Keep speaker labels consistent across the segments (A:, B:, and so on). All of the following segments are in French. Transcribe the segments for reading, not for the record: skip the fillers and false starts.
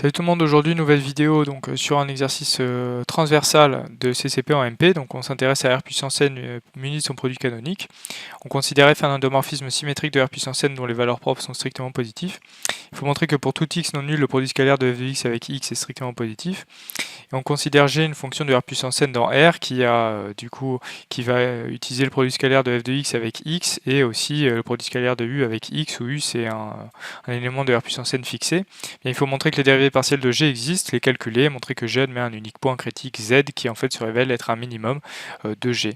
A: Salut tout le monde, aujourd'hui nouvelle vidéo donc sur un exercice transversal de CCP en MP. Donc on s'intéresse à R puissance n muni de son produit canonique. On considérait faire un endomorphisme symétrique de R puissance n dont les valeurs propres sont strictement positives. Il faut montrer que pour tout x non nul, le produit scalaire de f de x avec x est strictement positif. Et on considère g une fonction de R puissance n dans R qui va utiliser le produit scalaire de f de x avec x et aussi le produit scalaire de u avec x, où u c'est un élément de R puissance n fixé. Bien, il faut montrer que les dérivées partielles de g existent, les calculer, et montrer que g admet un unique point critique z qui en fait se révèle être un minimum de g.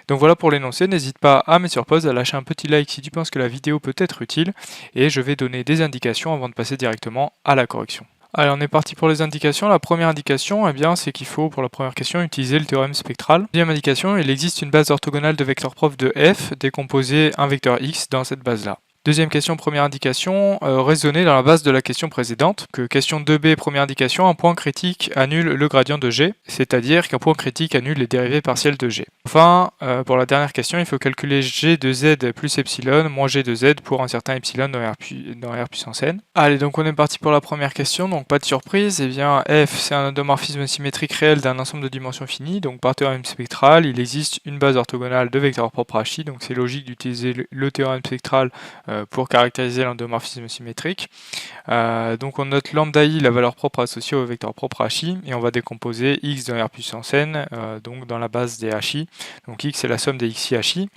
A: Donc voilà pour l'énoncé, n'hésite pas à mettre sur pause, à lâcher un petit like si tu penses que la vidéo peut être utile, et je vais donner des indications avant de passer directement à la correction. Allez, on est parti pour les indications. La première indication, eh bien, c'est qu'il faut, pour la première question, utiliser le théorème spectral. Deuxième indication, il existe une base orthogonale de vecteurs propres de f, décomposée un vecteur x dans cette base-là. Deuxième question, première indication, raisonner dans la base de la question précédente. Question 2b, première indication, un point critique annule le gradient de g, c'est-à-dire qu'un point critique annule les dérivées partielles de g. Enfin, pour la dernière question, il faut calculer g de z plus epsilon moins g de z pour un certain epsilon dans R puissance n. Allez, donc on est parti pour la première question, donc pas de surprise, eh bien f c'est un endomorphisme symétrique réel d'un ensemble de dimensions finies, donc par théorème spectral, il existe une base orthogonale de vecteurs propres à chi, donc c'est logique d'utiliser le théorème spectral pour caractériser l'endomorphisme symétrique. Donc on note lambda i, la valeur propre associée au vecteur propre hi, et on va décomposer x dans R puissance n, donc dans la base des hi. Donc x c'est la somme des xi hi.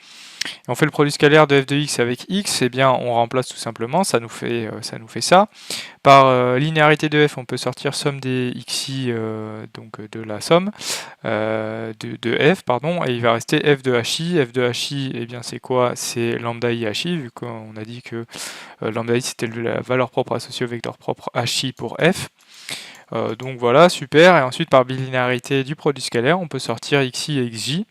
A: Et on fait le produit scalaire de f de x avec x, et bien on remplace tout simplement, ça nous fait ça. Par linéarité de f, on peut sortir somme des xi, donc de la somme de f, pardon, et il va rester f de hi. F de hi, eh bien c'est quoi? C'est lambda i hi, vu qu'on a dit que lambda i c'était la valeur propre associée au vecteur propre hi pour f. Donc voilà, super. Et ensuite par bilinéarité du produit scalaire, on peut sortir xi et xj.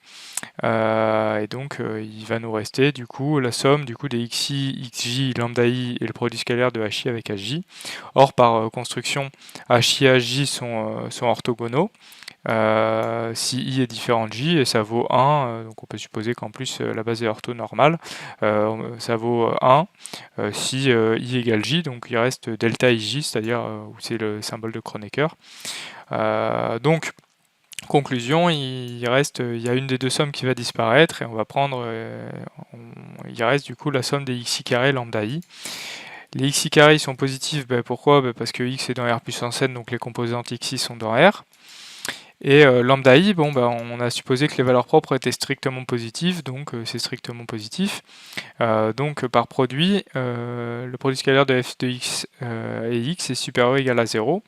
A: Et donc il va nous rester du coup la somme des xi, xj, lambda i et le produit scalaire de hi avec hj. Or par construction, hi et hj sont orthogonaux. Si i est différent de j, et ça vaut 1, donc on peut supposer qu'en plus la base est ortho normale, ça vaut 1 si i égale j, donc il reste delta ij, c'est-à-dire où c'est le symbole de Kronecker. Donc conclusion, il y a une des deux sommes qui va disparaître, et on va prendre, il reste du coup la somme des xi carré lambda i. Les xi carrés sont positifs, pourquoi? Parce que x est dans R puissance n, donc les composantes xi sont dans R. Et lambda i, on a supposé que les valeurs propres étaient strictement positives, donc c'est strictement positif. Donc par produit, le produit scalaire de f de x et x est supérieur ou égal à 0.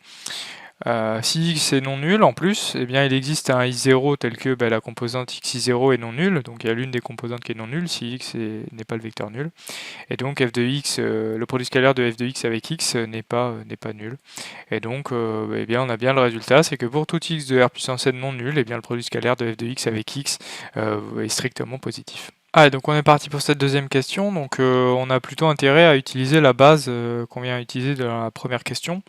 A: Si x est non nul en plus, eh bien il existe un i0 tel que la composante xi0 est non nulle, donc il y a l'une des composantes qui est non nulle si x n'est pas le vecteur nul. Et donc f de x, le produit scalaire de f de x avec x n'est pas nul. Et donc eh bien on a bien le résultat, c'est que pour tout x de R puissance n non nul, eh bien le produit scalaire de f de x avec x est strictement positif. Donc on est parti pour cette deuxième question, donc on a plutôt intérêt à utiliser la base qu'on vient utiliser dans la première question.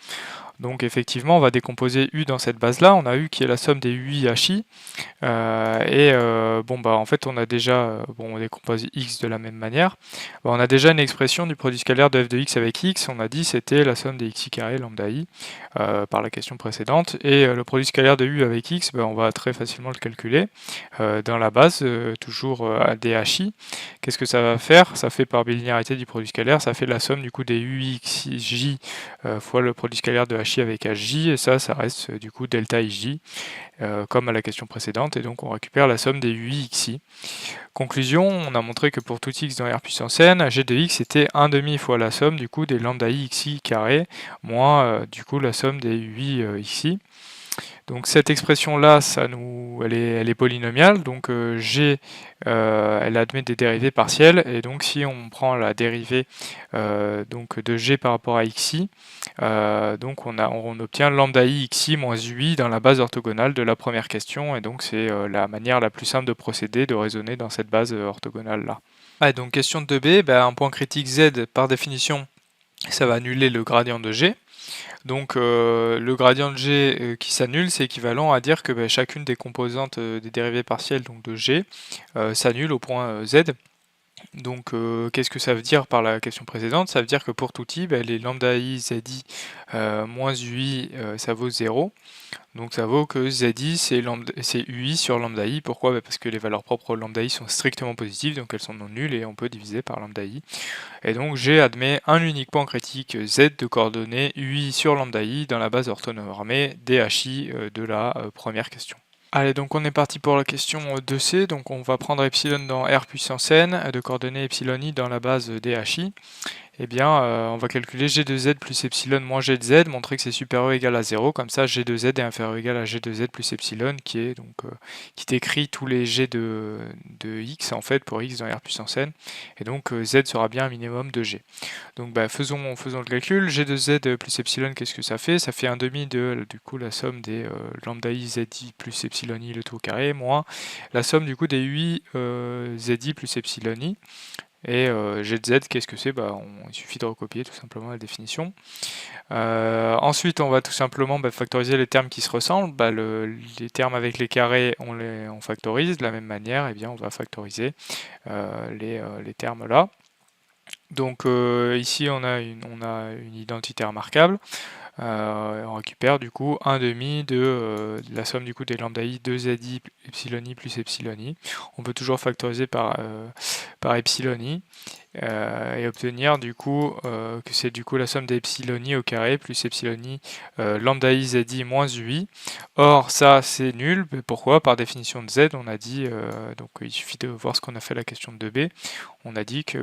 A: Donc effectivement, on va décomposer U dans cette base-là. On a U qui est la somme des UI HI. En fait, on a déjà, on décompose X de la même manière. On a déjà une expression du produit scalaire de f de x avec x. On a dit c'était la somme des xi carré lambda i par la question précédente. Et le produit scalaire de U avec x, on va très facilement le calculer dans la base, toujours des HI. Qu'est-ce que ça va faire? Ça fait par bilinéarité du produit scalaire, ça fait la somme du coup des UXJ fois le produit scalaire de HI avec HJ, et ça reste du coup delta IJ, comme à la question précédente, et donc on récupère la somme des UIXI. Conclusion, on a montré que pour tout x dans R puissance n, g de x était 1,5 fois la somme du coup des lambda i xi carré, moins du coup la somme des UI xi. Donc cette expression-là, elle est polynomiale, donc g, elle admet des dérivées partielles, et donc si on prend la dérivée donc de g par rapport à xi, donc on obtient lambda i xi moins ui dans la base orthogonale de la première question, et donc c'est la manière la plus simple de procéder, de raisonner dans cette base orthogonale-là. Donc question 2b, un point critique z, par définition, ça va annuler le gradient de g. Donc le gradient de g qui s'annule, c'est équivalent à dire que chacune des composantes des dérivées partielles donc de g s'annule au point z. Donc qu'est-ce que ça veut dire par la question précédente? Ça veut dire que pour tout i, les lambda i, zi moins ui, ça vaut 0. Donc ça vaut que zi c'est ui sur lambda i. Pourquoi? Parce que les valeurs propres lambda i sont strictement positives, donc elles sont non nulles et on peut diviser par lambda i. Et donc G admet un unique point critique z de coordonnées ui sur lambda i dans la base orthonormée DHI de la première question. Allez, donc on est parti pour la question 2C, donc on va prendre epsilon dans R puissance n, de coordonnées epsilon i dans la base DHI. Eh bien, on va calculer g de z plus epsilon moins g de z, montrer que c'est supérieur ou égal à 0, comme ça g de z est inférieur ou égal à g de z plus epsilon, qui est donc qui décrit tous les g de x en fait pour x dans R puissance n, et donc z sera bien un minimum de g. Donc faisons le calcul. G de z plus epsilon, qu'est-ce que ça fait? Ça fait un demi de du coup la somme des lambda i zi plus epsilon i le tout au carré moins la somme du coup des ui zi plus epsilon i. Et g de z, qu'est-ce que c'est? Il suffit de recopier tout simplement la définition. Ensuite, on va tout simplement factoriser les termes qui se ressemblent. Les termes avec les carrés, on factorise. De la même manière, on va factoriser les termes là. Donc ici, on a une identité remarquable. On récupère du coup un demi de la somme du coup des lambda i 2zi epsilon i plus epsilon i. On peut toujours factoriser par epsilon i et obtenir du coup que c'est du coup la somme des epsilon i au carré plus epsilon i lambda i zi moins ui. Or ça c'est nul. Pourquoi? Par définition de z, on a dit donc il suffit de voir ce qu'on a fait à la question de 2b. On a dit que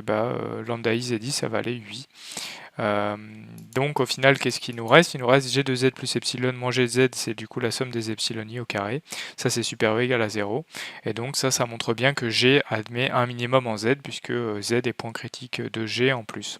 A: lambda i zi ça valait ui. Donc au final, qu'est-ce qu'il nous reste? Il nous reste g de z plus epsilon moins g de z, c'est du coup la somme des epsilon i au carré. Ça c'est supérieur ou égal à 0. Et donc ça montre bien que g admet un minimum en z, puisque z est point critique de g en plus.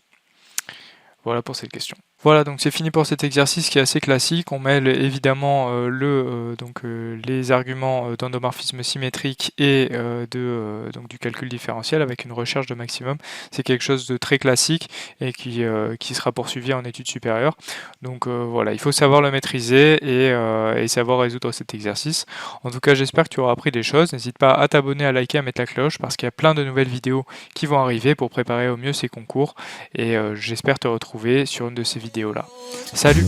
A: Voilà pour cette question. Voilà, donc c'est fini pour cet exercice qui est assez classique. On mêle évidemment les arguments d'endomorphisme symétrique et donc du calcul différentiel avec une recherche de maximum. C'est quelque chose de très classique et qui sera poursuivi en études supérieures. Donc voilà, il faut savoir le maîtriser et savoir résoudre cet exercice. En tout cas, j'espère que tu auras appris des choses. N'hésite pas à t'abonner, à liker, à mettre la cloche parce qu'il y a plein de nouvelles vidéos qui vont arriver pour préparer au mieux ces concours. Et j'espère te retrouver sur une de ces vidéos là. Salut!